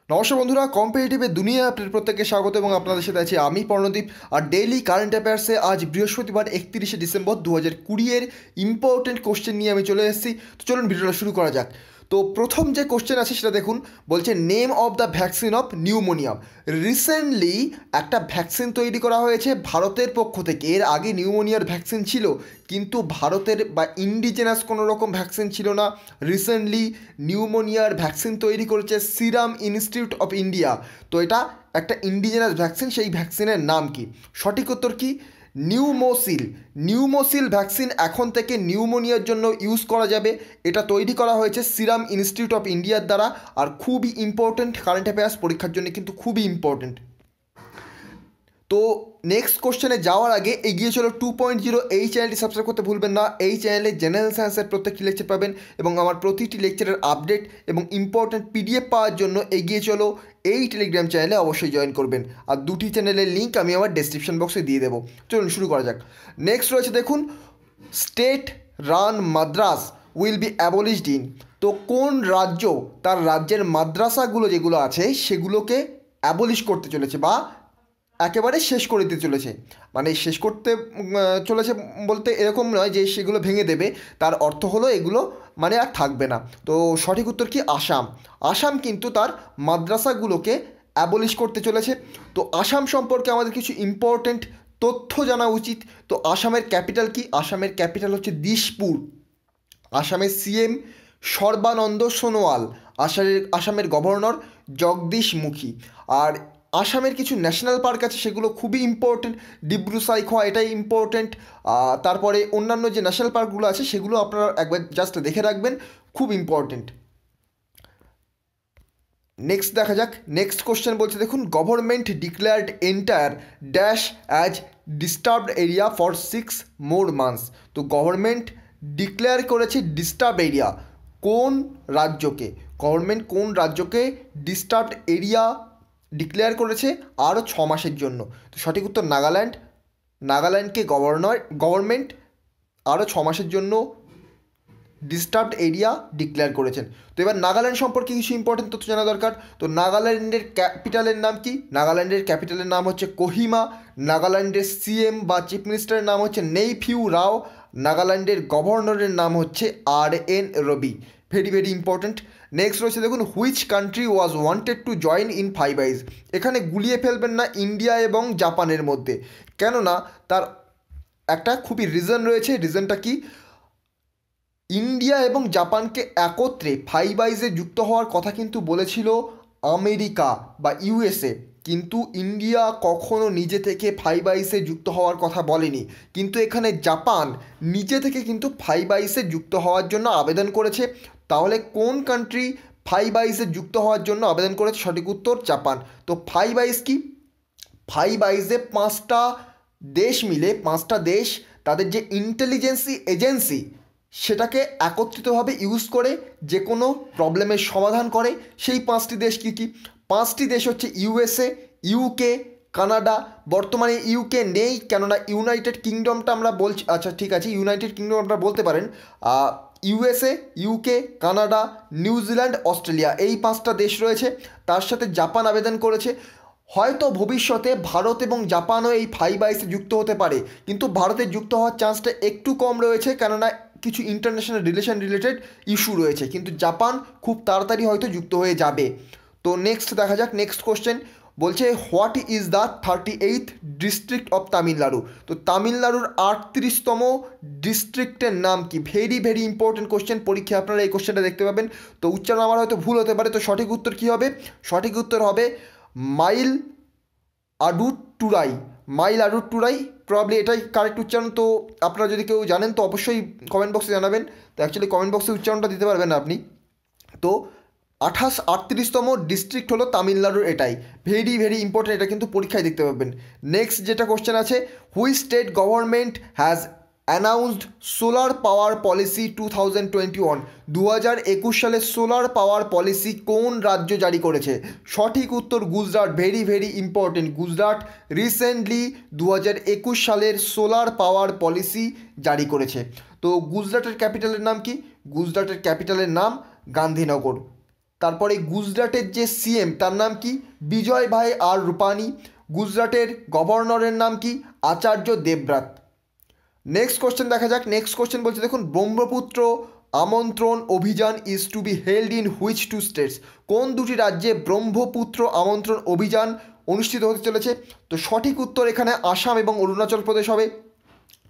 নমস্কার বন্ধুরা, কম্পিটিটিভের দুনিয়া আপনাদের প্রত্যেককে স্বাগত এবং আপনাদের সাথে আছি আমি পর্ণদীপ। আর ডেইলি কারেন্ট অ্যাফেয়ার্সে আজ বৃহস্পতিবার 31শে ডিসেম্বর 2020 এর ইম্পর্টেন্ট কোশ্চেন নিয়ে আমি চলে এসেছি। তো চলুন ভিডিওটা শুরু করা যাক। তো প্রথম যে কোশ্চেন আছে সেটা দেখুন, বলছে name of the vaccine of pneumonia. Recently একটা ভ্যাকসিন তৈরি করা হয়েছে ভারতের পক্ষ থেকে। এর আগে নিউমোনিয়ার ভ্যাকসিন ছিল, কিন্তু ভারতের বা ইন্ডিজেনাস কোনো রকম ভ্যাকসিন ছিল না। রিসেন্টলি নিউমোনিয়ার ভ্যাকসিন তৈরি করেছে সিরাম ইনস্টিটিউট অফ ইন্ডিয়া। তো এটা একটা ইন্ডিজেনাস ভ্যাকসিন। সেই ভ্যাকসিনের নাম কি? সঠিক উত্তর কি? নিউমোসিল। নিউমোসিল ভ্যাকসিন এখন থেকে নিউমোনিয়ার জন্য ইউজ করা যাবে। এটা তৈরি করা হয়েছে সিরাম ইনস্টিটিউট অফ ইন্ডিয়ার দ্বারা। আর খুবই ইম্পর্টেন্ট, কারেন্ট অ্যাফেয়ার্স পরীক্ষার জন্য কিন্তু খুবই ইম্পর্টেন্ট। তো নেক্সট কোশ্চেনে যাওয়ার আগে এগিয়ে চলো 2.0 এই চ্যানেলটি সাবস্ক্রাইব করতে ভুলবেন না। এই চ্যানেলে জেনারেল সায়েন্সের প্রত্যেকটি লেকচার পাবেন এবং আমার প্রতিটি লেকচারের আপডেট এবং ইম্পর্টেন্ট পিডিএফ পাওয়ার জন্য এগিয়ে চলো এই টেলিগ্রাম চ্যানেলে অবশ্যই জয়েন করবেন। আর দুটি চ্যানেলের লিঙ্ক আমি আমার ডেসক্রিপশন বক্সে দিয়ে দেবো। চলুন শুরু করা যাক। নেক্সট রয়েছে দেখুন, state run Madras will be abolished in. তো কোন রাজ্য তার রাজ্যের মাদ্রাসাগুলো যেগুলো আছে সেগুলোকে অ্যাবলিশ করতে চলেছে বা একেবারে শেষ করে দিতে চলেছে। মানে শেষ করতে চলেছে বলতে এরকম নয় যে সেগুলো ভেঙে দেবে, তার অর্থ হলো এগুলো মানে আর থাকবে না। তো সঠিক উত্তর কি? আসাম। আসাম কিন্তু তার মাদ্রাসাগুলোকে অ্যাবলিশ করতে চলেছে। তো আসাম সম্পর্কে আমাদের কিছু ইম্পর্টেন্ট তথ্য জানা উচিত। তো আসামের ক্যাপিটাল কি? আসামের ক্যাপিটাল হচ্ছে দিশপুর। আসামের সিএম সর্বানন্দ সোনোয়াল। আসামের গভর্নর জগদীশ মুখী। আর আসামের কিছু ন্যাশনাল পার্ক আছে, সেগুলো খুবই ইম্পর্টেন্ট। ডিব্রু সাইখোয়া, এটাই ইম্পর্টেন্ট। তারপরে অন্যান্য যে ন্যাশনাল পার্কগুলো আছে সেগুলো আপনারা একবার জাস্ট দেখে রাখবেন, খুব ইম্পর্টেন্ট। নেক্সট দেখা যাক। নেক্সট কোশ্চেন বলছে দেখুন, government declared entire dash as disturbed area for 6 more months। তো গভর্নমেন্ট ডিক্লেয়ার করেছে ডিস্টার্ব এরিয়া। কোন রাজ্যকে? গভর্নমেন্ট কোন রাজ্যকে ডিস্টার্বড এরিয়া ডিক্লেয়ার করেছে আরও 6 মাসের জন্য? তো সঠিক উত্তর নাগাল্যান্ড। নাগাল্যান্ডকে গভর্নমেন্ট আরও 6 মাসের জন্য ডিস্টার্বড এরিয়া ডিক্লেয়ার করেছেন। তো এবার নাগাল্যান্ড সম্পর্কে কিছু ইম্পর্টেন্ট তথ্য জানা দরকার। তো নাগাল্যান্ডের ক্যাপিটালের নাম কি? নাগাল্যান্ডের ক্যাপিটালের নাম হচ্ছে কোহিমা। নাগাল্যান্ডের সিএম বা চিফ মিনিস্টারের নাম হচ্ছে নেইফিউ রাও। নাগাল্যান্ডের গভর্নরের নাম হচ্ছে R N. Ravi. Very very important. Next রয়েছে দেখুন, which country was wanted to join in 5 eyes। এখানে গুলিয়ে ফেলবেন না ইন্ডিয়া এবং জাপানের মধ্যে, কেননা তার একটা খুবই রিজন রয়েছে। রিজনটা কি? ইন্ডিয়া এবং জাপানকে একত্রে 5 eyes যুক্ত হওয়ার কথা কিন্তু বলেছিল আমেরিকা বা ইউএসএ, কিন্তু ইন্ডিয়া কখনো নিজে থেকে 5 eyes যুক্ত হওয়ার কথা বলেনি। কিন্তু এখানে জাপান নিজে থেকে কিন্তু 5 eyes যুক্ত হওয়ার জন্য আবেদন করেছে। তাহলে কোন কান্ট্রি 5 eyes যুক্ত হওয়ার জন্য আবেদন করেছে? সঠিক উত্তর জাপান। তো 5 eyes কি? 5 eyes 5টা দেশ মিলে, 5টা দেশ তাদের যে ইন্টেলিজেন্সি এজেন্সি সেটাকে একত্রিতভাবে ইউজ করে যে কোনো প্রবলেমের সমাধান করে। সেই 5টি দেশ কী কী? 5টি দেশ হচ্ছে ইউএসএ, ইউকে, কানাডা। বর্তমানে ইউকে নেই, কেননা ইউনাইটেড কিংডমটা আমরা বলছি। আচ্ছা ঠিক আছে, ইউনাইটেড কিংডম আপনারা বলতে পারেন। USA, UK, Canada, New Zealand, Australia, এই 5টা দেশ রয়েছে। তার সাথে জাপান আবেদন করেছে। হয়তো ভবিষ্যতে ভারত এবং জাপানও এই 5 eyes যুক্ত হতে পারে, কিন্তু ভারতের যুক্ত হওয়ার চান্সটা একটু কম রয়েছে, কেননা কিছু ইন্টারন্যাশনাল রিলেশন রিলেটেড ইস্যু রয়েছে। কিন্তু জাপান খুব তাড়াতাড়ি হয়তো যুক্ত হয়ে যাবে। তো নেক্সট দেখা যাক। নেক্সট কোশ্চেন বলছে, what is the 38th district of Tamil Nadu. তো তামিলনাড়ুর 38তম ডিস্ট্রিক্টের নাম কি? ভেরি ভেরি ইম্পর্টেন্ট কোশ্চেন, পরীক্ষায় আপনারা এই কোশ্চেনটা দেখতে পাবেন। তো উচ্চারণ আমার হয়তো ভুল হতে পারে। তো সঠিক উত্তর কী হবে? সঠিক উত্তর হবে মাইল আডুটুরাই। মাইল আডুটুরাই প্রবাবলি এটাই কারেক্ট উচ্চারণ। তো আপনারা যদি কেউ জানেন তো অবশ্যই কমেন্ট বক্সে জানাবেন। তো অ্যাকচুয়ালি কমেন্ট বক্সে উচ্চারণটা দিতে পারবেন না আপনি। তো 38তম ডিস্ট্রিক্ট হলো তামিলনাড়ুর এটাই। ভেরি ভেরি ইম্পর্টেন্ট, এটা কিন্তু পরীক্ষায় দেখতে পাবেন। নেক্সট যেটা কোশ্চেন আছে, which state government has announced solar power policy 2021। 2021 সালে সোলার পাওয়ার পলিসি কোন রাজ্য জারি করেছে? সঠিক উত্তর Gujarat. Very very important. Gujarat recently 2021 সালের সোলার পাওয়ার পলিসি জারি করেছে। তো গুজরাটের ক্যাপিটালের নাম কি? গুজরাটের ক্যাপিটালের নাম গান্ধীনগর। তারপরে গুজরাটের যে সিএম তার নাম কি? বিজয় ভাই আর রূপানি। গুজরাটের গভর্নরের নাম কি? আচার্য দেবব্রত। নেক্সট কোশ্চেন দেখা যাক। নেক্সট কোশ্চেন বলছে দেখুন, Brahmaputra Amantran Abhiyan is to be held in which two states? কোন দুটি রাজ্যে ব্রহ্মপুত্র আমন্ত্রণ অভিযান অনুষ্ঠিত হতে চলেছে? তো সঠিক উত্তর এখানে আসাম এবং অরুণাচল প্রদেশ হবে।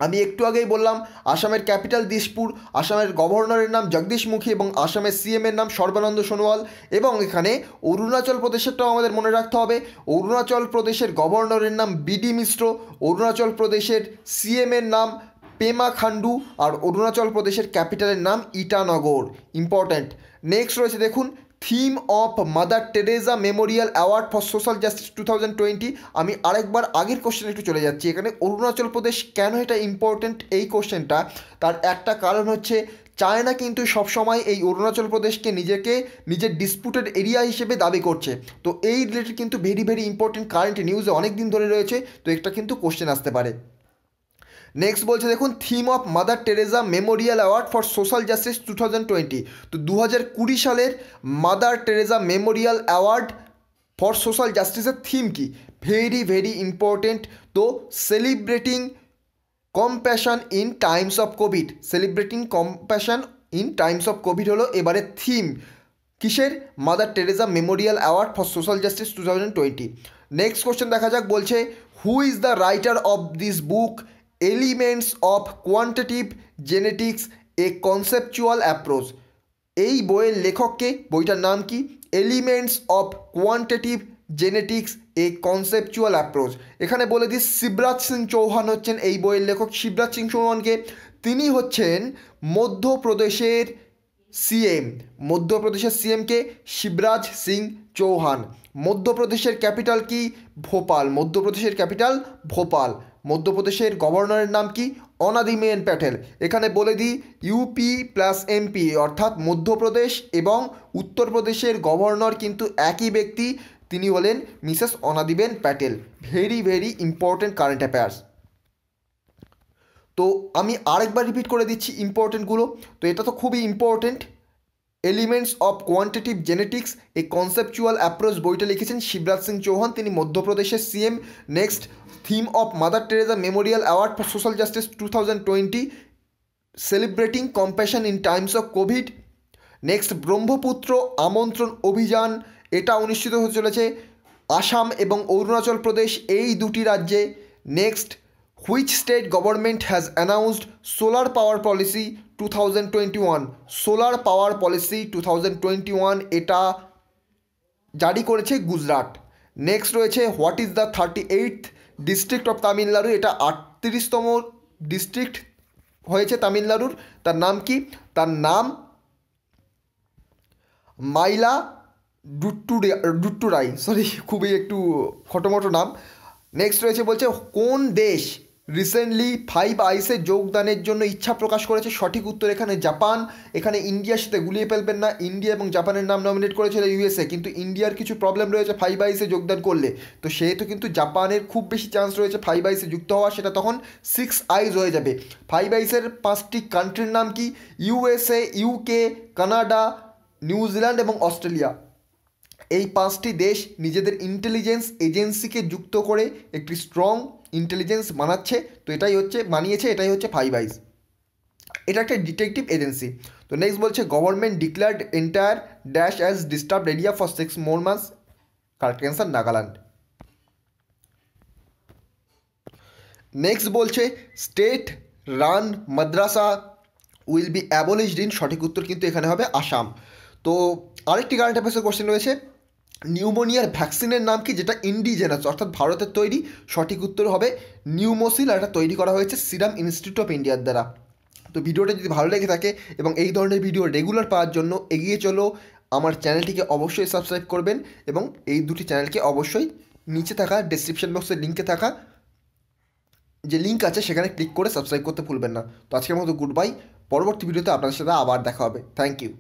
আমি একটু আগেই বললাম আসামের ক্যাপিটাল দিসপুর, আসামের গভর্নরের নাম জগদীশ মুখী এবং আসামের সিএমের নাম সর্বানন্দ সোনোয়াল। এবং এখানে অরুণাচল প্রদেশেরটাও আমাদের মনে রাখতে হবে, অরুণাচল প্রদেশের গভর্নরের নাম বিডি মিশ্র, অরুণাচল প্রদেশের সিএমের নাম পেমা খান্ডু, আর অরুণাচল প্রদেশের ক্যাপিটালের নাম ইটানগর। ইম্পর্ট্যান্ট। নেক্সট রয়েছে দেখুন, theme of Mother Teresa memorial award for social justice 2020। আমি আরেকবার আগের কোশ্চেনে একটু চলে যাচ্ছি। এখানে অরুণাচল প্রদেশ কেন এটা ইম্পর্ট্যান্ট এই কোশ্চেনটা, তার একটা কারণ হচ্ছে চায়না কিন্তু সবসময় এই অরুণাচল প্রদেশকে নিজের ডিসপুটেড এরিয়া হিসেবে দাবি করছে। তো এই রিলেটেড কিন্তু ভেরি ভেরি ইম্পর্ট্যান্ট কারেন্ট নিউজে অনেক দিন ধরে রয়েছে, তো একটা কিন্তু কোশ্চেন আসতে পারে। নেক্সট বলছে দেখুন, theme of Mother Teresa memorial award for social justice 2020। তো 2020 সালের Mother Teresa memorial award for social জাস্টিসের থিম কি? Very very important. তো celebrating compassion in times of covid, celebrating compassion in times of covid হলো এবারে theme কিসের? Mother Teresa memorial award for social justice 2020। Next question দেখা যাক। বলছে, who is the writer of this book elements of quantitative genetics A conceptual approach? এই বইয়ের লেখককে, বইটার নাম কি? Elements of quantitative genetics A conceptual approach. এখানে বলে দিই শিবরাজ সিং চৌহান হচ্ছেন এই বইয়ের লেখক। শিবরাজ সিং চৌহানকে, তিনি হচ্ছেন মধ্যপ্রদেশের সিএম। মধ্যপ্রদেশের সিএমকে শিবরাজ সিং চৌহান। মধ্যপ্রদেশের ক্যাপিটাল কি? ভোপাল। মধ্যপ্রদেশের ক্যাপিটাল ভোপাল। মধ্যপ্রদেশের গভর্নরের নাম কি? অনাদিবেন প্যাটেল। এখানে বলে দিই ইউপি প্লাস এমপি অর্থাৎ মধ্যপ্রদেশ এবং উত্তরপ্রদেশের গভর্নর কিন্তু একই ব্যক্তি, তিনি হলেন Mrs Anandiben Patel. Very very important current affairs. তো আমি আরেকবার রিপিট করে দিচ্ছি ইম্পর্টেন্টগুলো। তো এটা তো খুবই important. Elements of quantitative genetics A conceptual approach বইটা লিখেছেন শিবরাজ সিং চৌহান, তিনি মধ্যপ্রদেশের CM. Next, theme of Mother Teresa memorial award for social justice 2020, celebrating compassion in times of Covid. Next, Brahmaputra Amantran অভিযান, এটা অনুষ্ঠিত হতে চলেছে আসাম এবং অরুণাচল প্রদেশ এই দুটি রাজ্যে। Next, which state government has announced solar power policy 2021? Solar power policy 2021 এটা জারি করেছে গুজরাট। নেক্সট রয়েছে, what is the 38th district of Tamil Nadu? এটা 38তম ডিস্ট্রিক্ট হয়েছে তামিলনাড়ুর। তার নাম কি? তার নাম মাইলা ডুট্টুরাই, সরি খুবই একটু খটোমটো নাম। নেক্সট রয়েছে, বলছে কোন দেশ রিসেন্টলি 5 আইসে যোগদানের জন্য ইচ্ছা প্রকাশ করেছে? সঠিক উত্তর এখানে জাপান। এখানে ইন্ডিয়ার সাথে গুলিয়ে ফেলবেন না, ইন্ডিয়া এবং জাপানের নাম নমিনেট করেছিল ইউএসএ, কিন্তু ইন্ডিয়ার কিছু প্রবলেম রয়েছে 5 আইসে যোগদান করলে, তো সেহেতু কিন্তু জাপানের খুব বেশি চান্স রয়েছে 5 আইসে যুক্ত হওয়া, সেটা তখন 6 আইস হয়ে যাবে। 5 আইসের 5টি কান্ট্রির নাম কি? ইউএসএ, ইউকে, কানাডা, নিউজিল্যান্ড এবং অস্ট্রেলিয়া। এই 5টি দেশ নিজেদের ইন্টেলিজেন্স এজেন্সিকে যুক্ত করে একটি স্ট্রং ইন্টেলিজেন্স বানাচ্ছে, তো এটাই হচ্ছে 5 আইস। এটা একটা ডিটেকটিভ এজেন্সি। তো নেক্সট বলছে, government declared entire dash as disturbed area for 6 more months। Correct answer Nagaland. Next বলছে, state run madrasa will be abolished in. সঠিক উত্তর কিন্তু এখানে হবে আসাম। তো আরেকটি কারেন্ট অ্যাফেয়ার্সের কোশ্চেন রয়েছে, নিউমোনিয়ার ভ্যাকসিনের নাম কি যেটা ইন্ডিজেনাস অর্থাৎ ভারতের তৈরি? সঠিক উত্তর হবে নিউমোসিল, আর এটা তৈরি করা হয়েছে সিরাম ইনস্টিটিউট অফ ইন্ডিয়ার দ্বারা। তো ভিডিওটা যদি ভালো লেগে থাকে এবং এই ধরনের ভিডিও রেগুলার পাওয়ার জন্য এগিয়ে চলো, আমার চ্যানেলটিকে অবশ্যই সাবস্ক্রাইব করবেন এবং এই দুটি চ্যানেলকে অবশ্যই নিচে থাকা ডেসক্রিপশন বক্সের লিঙ্কে থাকা যে লিঙ্ক আছে সেখানে ক্লিক করে সাবস্ক্রাইব করতে ভুলবেন না। তো আজকের মতো গুড বাই, পরবর্তী ভিডিওতে আপনাদের সাথে আবার দেখা হবে। Thank you.